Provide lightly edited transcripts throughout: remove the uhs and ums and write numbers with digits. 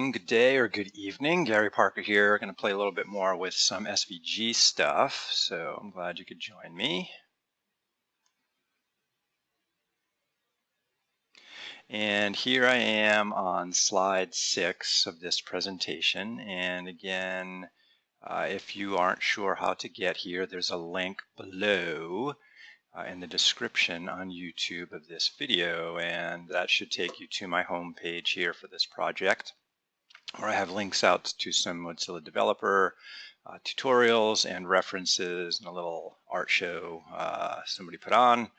morning, good day, or good evening. Gary Parker here. Going to play a little bit more with some SVG stuff, so I'm glad you could join me. And here I am on slide 6 of this presentation. And again, if you aren't sure how to get here, there's a link below in the description on YouTube of this video, and that should take you to my home page here for this project, where I have links out to some Mozilla developer tutorials and references and a little art show somebody put on.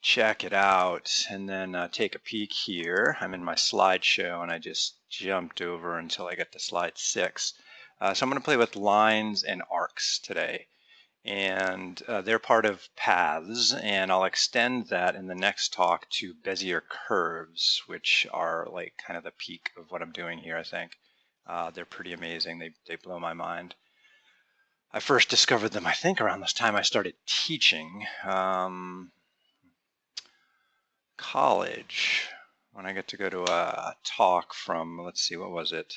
Check it out and then take a peek here. I'm in my slideshow and I just jumped over until I get to slide 6. So I'm going to play with lines and arcs today. And they're part of paths, and I'll extend that in the next talk to Bezier curves, which are like kind of the peak of what I'm doing here, I think. They're pretty amazing. They blow my mind. I first discovered them, I think, around this time I started teaching college, when I get to go to a talk from, let's see, what was it?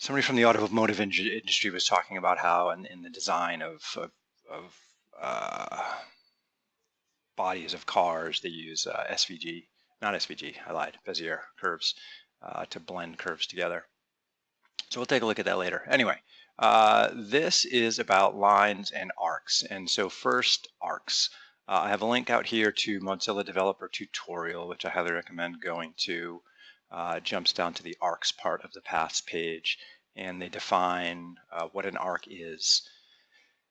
Somebody from the automotive industry was talking about how in the design of bodies of cars they use SVG, not SVG, I lied, Bezier curves to blend curves together. So we'll take a look at that later. Anyway, this is about lines and arcs. And so first, arcs. I have a link out here to Mozilla Developer Tutorial, which I highly recommend going to. It jumps down to the arcs part of the paths page, and they define what an arc is.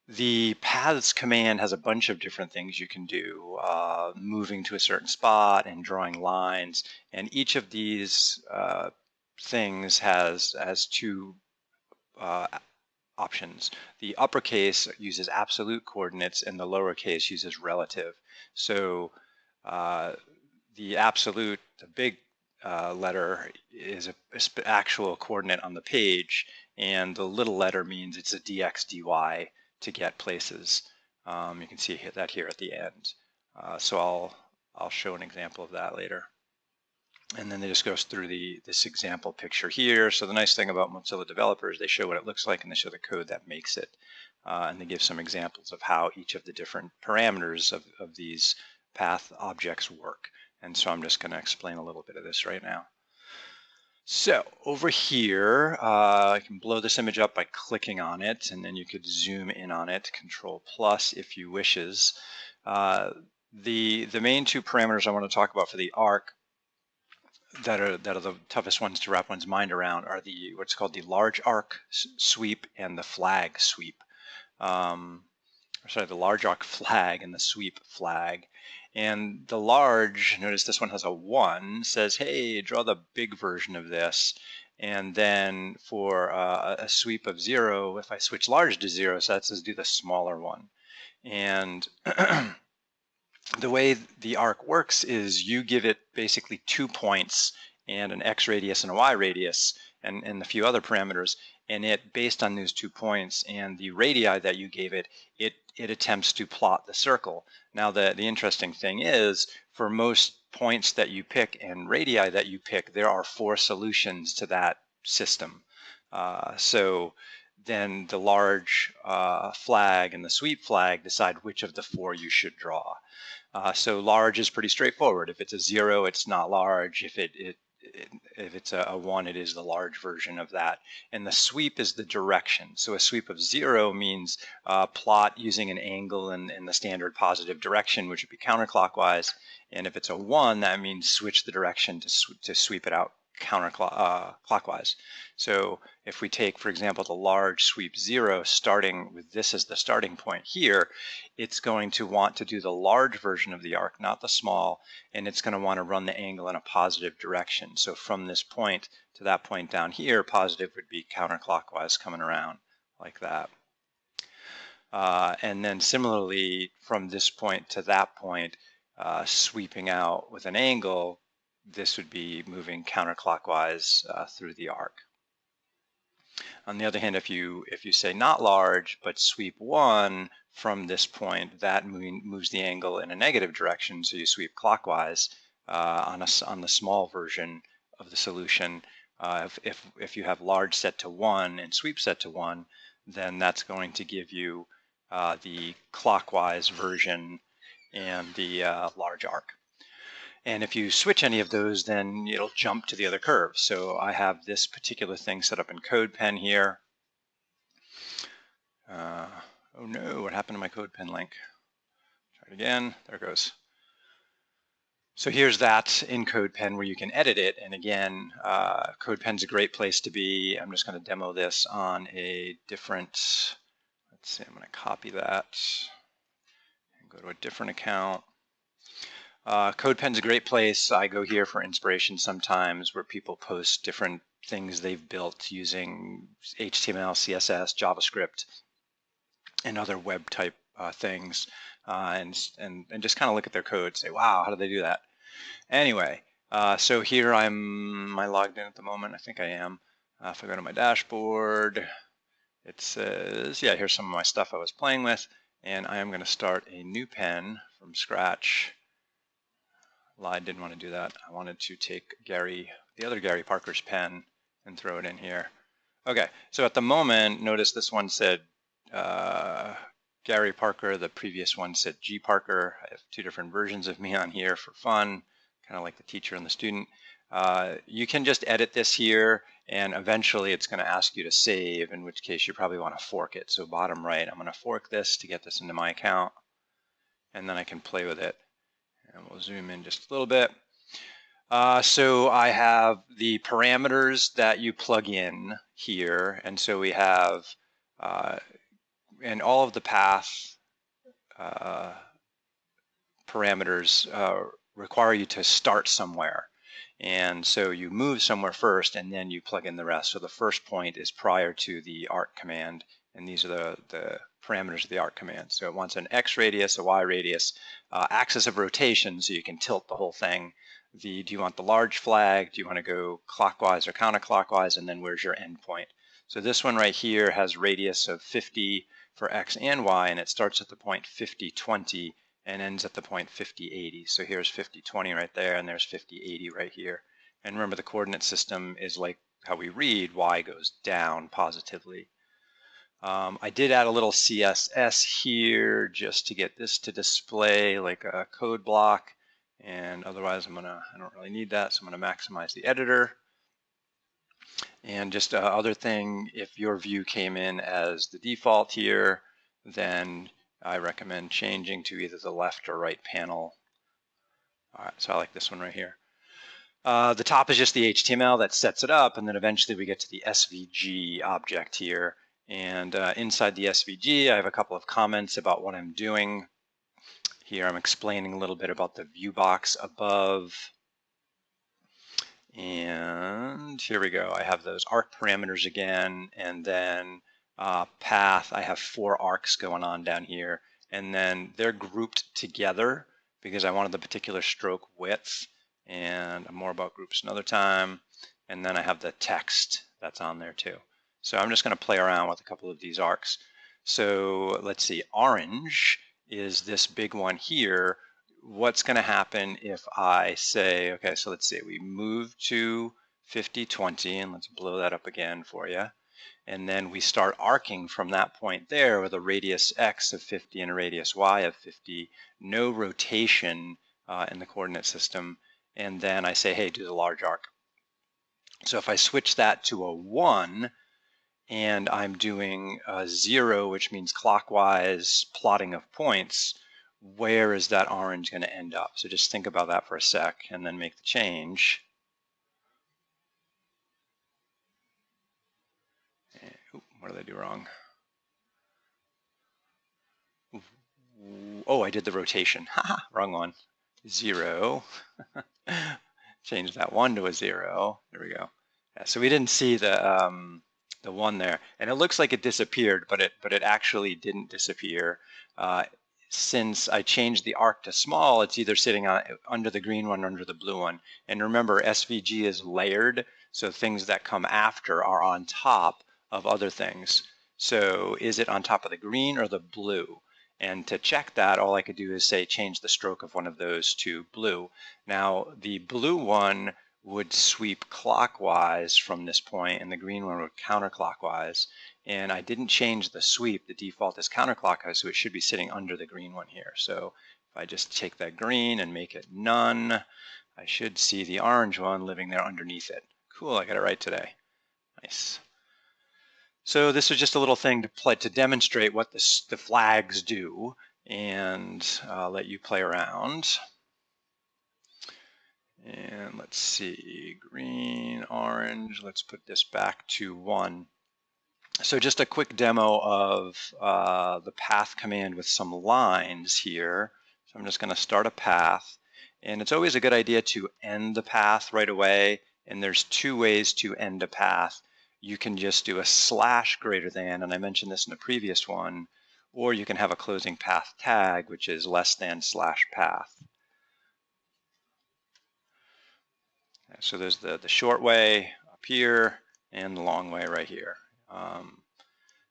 The paths command has a bunch of different things you can do, moving to a certain spot and drawing lines, and each of these things has two options. The uppercase uses absolute coordinates and the lowercase uses relative. So the absolute, the big letter is an actual coordinate on the page, and the little letter means it's a dx dy to get places. You can see that here at the end. So I'll show an example of that later. And then they just goes through this example picture here. So the nice thing about Mozilla developers, they show what it looks like and they show the code that makes it. And they give some examples of how each of the different parameters of these path objects work. And so I'm just going to explain a little bit of this right now. So over here, I can blow this image up by clicking on it, and then you could zoom in on it, Control+ if you wishes. The main two parameters I want to talk about for the arc that are the toughest ones to wrap one's mind around are what's called the large arc sweep and the flag sweep. Sorry, the large arc flag and the sweep flag. And the large, notice this one has a 1, says, hey, draw the big version of this. And then for a sweep of 0, if I switch large to 0, so that says do the smaller one. And the way the arc works is you give it basically 2 points and an x radius and a y radius and a few other parameters, and it, based on those 2 points and the radii that you gave it, it attempts to plot the circle. Now the interesting thing is, for most points that you pick and radii that you pick, there are 4 solutions to that system. So then the large flag and the sweep flag decide which of the 4 you should draw. So large is pretty straightforward. If it's a 0, it's not large. If it's a 1, it is the large version of that. And the sweep is the direction. So a sweep of 0 means plot using an angle in the standard positive direction, which would be counterclockwise. And if it's a 1, that means switch the direction to sweep it out counterclockwise. So if we take, for example, the large sweep 0, starting with this as the starting point here, it's going to want to do the large version of the arc, not the small, and it's going to want to run the angle in a positive direction. So from this point to that point down here, positive would be counterclockwise coming around like that. And then similarly, from this point to that point, sweeping out with an angle, this would be moving counterclockwise through the arc. On the other hand, if you say not large, but sweep 1 from this point, that moves the angle in a negative direction, so you sweep clockwise on the small version of the solution, If you have large set to 1 and sweep set to 1, then that's going to give you the clockwise version and the large arc. And if you switch any of those, then it'll jump to the other curve. So I have this particular thing set up in CodePen here. Oh no, what happened to my CodePen link? Try it again, there it goes. So here's that in CodePen where you can edit it. And again, CodePen's a great place to be. I'm just going to demo this on a different, let's see, I'm going to copy that and go to a different account. CodePen's a great place. I go here for inspiration sometimes where people post different things they've built using HTML, CSS, JavaScript, and other web type things, and just kind of look at their code, say, wow, how do they do that? Anyway, so here am I logged in at the moment? I think I am. If I go to my dashboard, it says, yeah, here's some of my stuff I was playing with, and I am going to start a new pen from scratch. Lied, didn't want to do that. I wanted to take the other Gary Parker's pen and throw it in here. Okay, so at the moment, notice this one said Gary Parker, the previous one said G Parker. I have two different versions of me on here for fun, kind of like the teacher and the student. You can just edit this here, and eventually it's going to ask you to save, in which case you probably want to fork it. So bottom right, I'm going to fork this to get this into my account, and then I can play with it. And we'll zoom in just a little bit. So I have the parameters that you plug in here, and so we have and all of the path parameters require you to start somewhere. And so you move somewhere first, and then you plug in the rest. So the first point is prior to the arc command, and these are the parameters of the arc command. So it wants an X radius, a Y radius, axis of rotation, so you can tilt the whole thing. Do you want the large flag? Do you want to go clockwise or counterclockwise? And then where's your endpoint? So this one right here has radius of 50 for X and Y, and it starts at the point 50, 20, and ends at the point 50, 80. So here's 50, 20 right there, and there's 50, 80 right here. And remember, the coordinate system is like how we read, Y goes down positively. I did add a little CSS here just to get this to display like a code block, and otherwise I don't really need that, so I'm going to maximize the editor. And just other thing, if your view came in as the default here, then I recommend changing to either the left or right panel. All right, so I like this one right here. The top is just the HTML that sets it up, and then eventually we get to the SVG object here. And inside the SVG, I have a couple of comments about what I'm doing. Here I'm explaining a little bit about the view box above. And here we go. I have those arc parameters again, and then path. I have 4 arcs going on down here, and then they're grouped together because I wanted the particular stroke width, and more about groups another time. And then I have the text that's on there too. So I'm just going to play around with a couple of these arcs. So let's see, orange is this big one here. What's going to happen if I say, okay, so let's say we move to 50, 20, and let's blow that up again for you. And then we start arcing from that point there with a radius X of 50 and a radius Y of 50, no rotation in the coordinate system. And then I say, hey, do the large arc. So if I switch that to a 1, and I'm doing a 0, which means clockwise plotting of points, where is that orange going to end up? So just think about that for a sec and then make the change. Ooh, what did I do wrong? Oh, I did the rotation. Haha, wrong one. 0. Change that 1 to a 0. There we go. Yeah, so we didn't see the 1 there, and it looks like it disappeared, but it actually didn't disappear. Since I changed the arc to small, it's either sitting under the green one or under the blue one. And remember, SVG is layered, so things that come after are on top of other things. So is it on top of the green or the blue? And to check that, all I could do is say change the stroke of one of those to blue. Now, the blue one would sweep clockwise from this point, and the green one would counterclockwise. And I didn't change the sweep. The default is counterclockwise, so it should be sitting under the green one here. So if I just take that green and make it none, I should see the orange one living there underneath it. Cool, I got it right today. Nice. So this was just a little thing to demonstrate what the flags do, and let you play around. And let's see, green, orange, let's put this back to 1. So just a quick demo of the path command with some lines here. So I'm just going to start a path, and it's always a good idea to end the path right away, and there's 2 ways to end a path. You can just do a / greater than, and I mentioned this in the previous one, or you can have a closing path tag, which is less than / path. So there's the short way up here and the long way right here.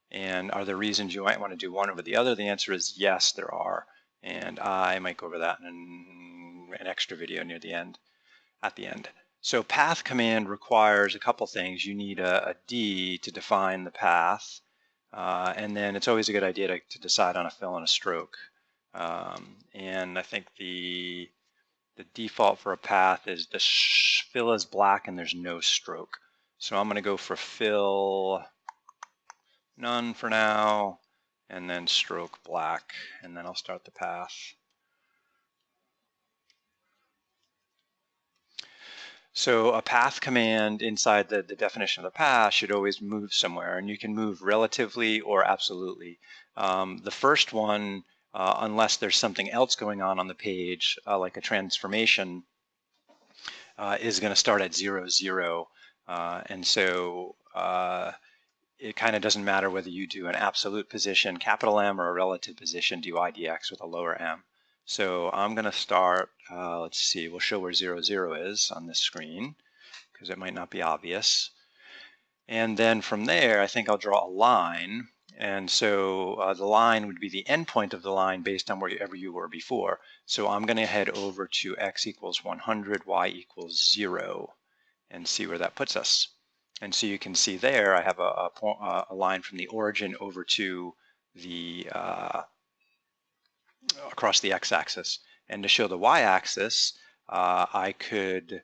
And are there reasons you might want to do one over the other? The answer is yes, there are. And I might go over that in an extra video near the end, at the end. So path command requires a couple things. You need a D to define the path. And then it's always a good idea to decide on a fill and a stroke. And I think the default for a path is the fill is black and there's no stroke. So I'm going to go for fill none for now, and then stroke black, and then I'll start the path. So a path command inside the definition of the path should always move somewhere, and you can move relatively or absolutely. The first one, unless there's something else going on the page, like a transformation, is going to start at 0, 0. And so it kind of doesn't matter whether you do an absolute position, capital M, or a relative position, do IDX with a lower M. So I'm going to start, let's see, we'll show where 0, 0 is on this screen, because it might not be obvious. And then from there, I think I'll draw a line. And so the line would be the endpoint of the line based on wherever you were before. So I'm going to head over to x equals 100, y equals 0, and see where that puts us. And so you can see there I have a line from the origin over to the across the x-axis. And to show the y-axis, I could,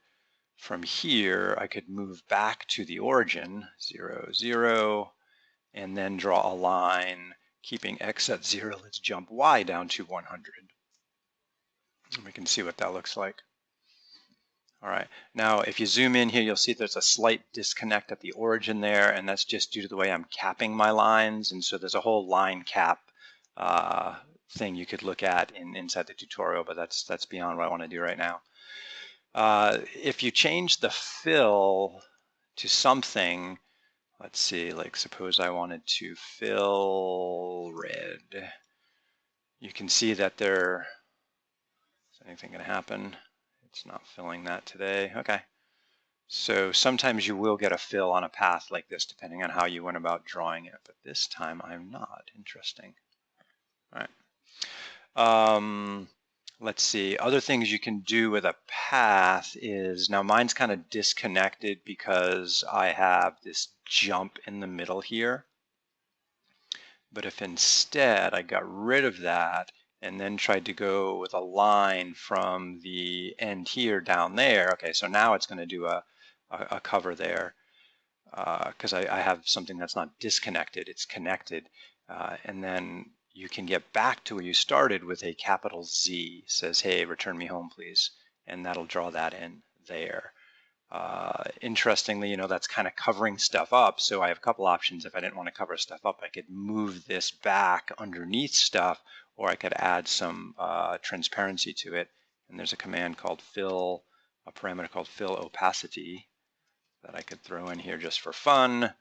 from here, I could move back to the origin, 0, 0, and then draw a line keeping x at 0. Let's jump y down to 100. And we can see what that looks like. All right, now if you zoom in here, you'll see there's a slight disconnect at the origin there, and that's just due to the way I'm capping my lines. And so there's a whole line cap thing you could look at inside the tutorial, but that's beyond what I want to do right now. If you change the fill to something, let's see, like suppose I wanted to fill red, you can see that is anything going to happen? It's not filling that today. Okay. So sometimes you will get a fill on a path like this depending on how you went about drawing it, but this time I'm not. Interesting. All right. Let's see. Other things you can do with a path is, now mine's kind of disconnected because I have this jump in the middle here. But if instead I got rid of that and then tried to go with a line from the end here down there. Okay, so now it's going to do a cover there because I have something that's not disconnected, it's connected. And then you can get back to where you started with a capital Z, says, hey, return me home, please. And that'll draw that in there. Interestingly, that's kind of covering stuff up. So I have a couple options. If I didn't want to cover stuff up, I could move this back underneath stuff, or I could add some transparency to it. And there's a command called fill, a parameter called fill opacity that I could throw in here just for fun.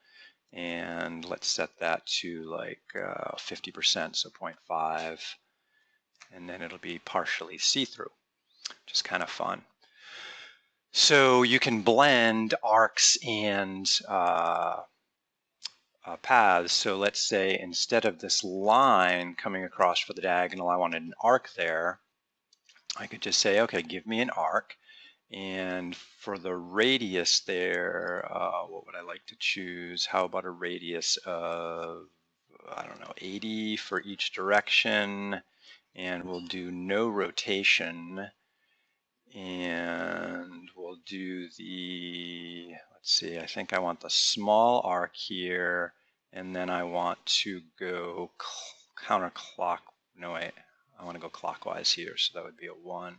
And let's set that to like 50%, so 0.5. And then it'll be partially see-through, which is kind of fun. So you can blend arcs and paths. So let's say instead of this line coming across for the diagonal, I wanted an arc there. I could just say, okay, give me an arc. And for the radius there, what would I like to choose? How about a radius of, I don't know, 80 for each direction, and we'll do no rotation, and we'll do the, let's see, I think I want the small arc here, and then I want to go counterclock, no wait, I want to go clockwise here, so that would be a 1.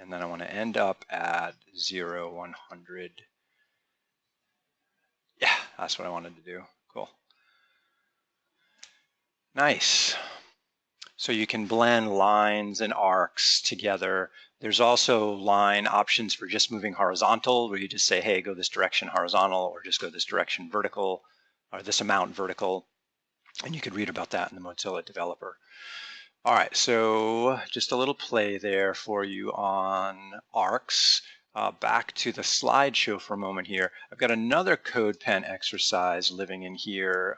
And then I want to end up at 0, 100. Yeah, that's what I wanted to do. Cool. Nice. So you can blend lines and arcs together. There's also line options for just moving horizontal, where you just say, hey, go this direction horizontal, or just go this direction vertical, or this amount vertical. And you could read about that in the Mozilla developer. All right, so just a little play there for you on arcs. Back to the slideshow for a moment here. I've got another CodePen exercise living in here.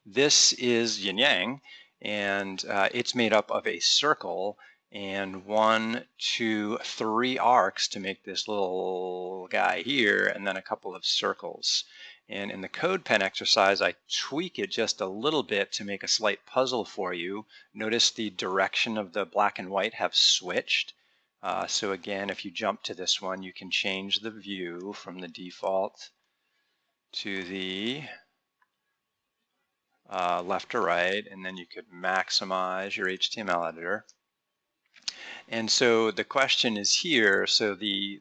This is yin yang, and it's made up of a circle and 1, 2, 3 arcs to make this little guy here, and then a couple of circles. And in the CodePen exercise, I tweak it just a little bit to make a slight puzzle for you. Notice the direction of the black and white have switched. So again, if you jump to this one, you can change the view from the default to the left to right, and then you could maximize your HTML editor. And so the question is here, so the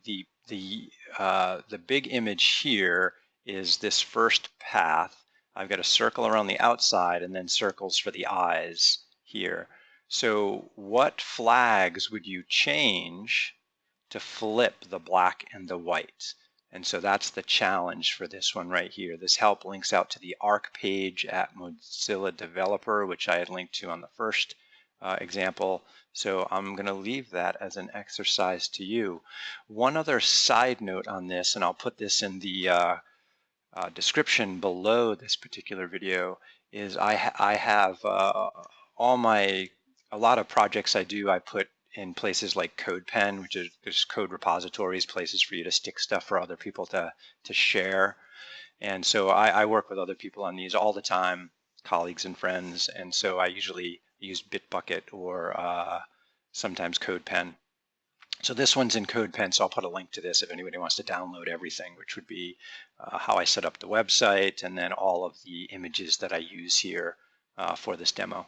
big image here is this first path. I've got a circle around the outside and then circles for the eyes here. So what flags would you change to flip the black and the white? And so that's the challenge for this one right here. This help links out to the ARC page at Mozilla Developer, which I had linked to on the first example. So I'm going to leave that as an exercise to you. One other side note on this, and I'll put this in the description below this particular video, is I have a lot of projects I do, I put in places like CodePen, which is just code repositories, places for you to stick stuff for other people to share. And so I work with other people on these all the time, colleagues and friends, and so I usually use Bitbucket or sometimes CodePen. So this one's in CodePen, so I'll put a link to this if anybody wants to download everything, which would be how I set up the website and then all of the images that I use here for this demo.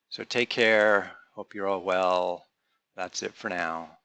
So take care. Hope you're all well. That's it for now.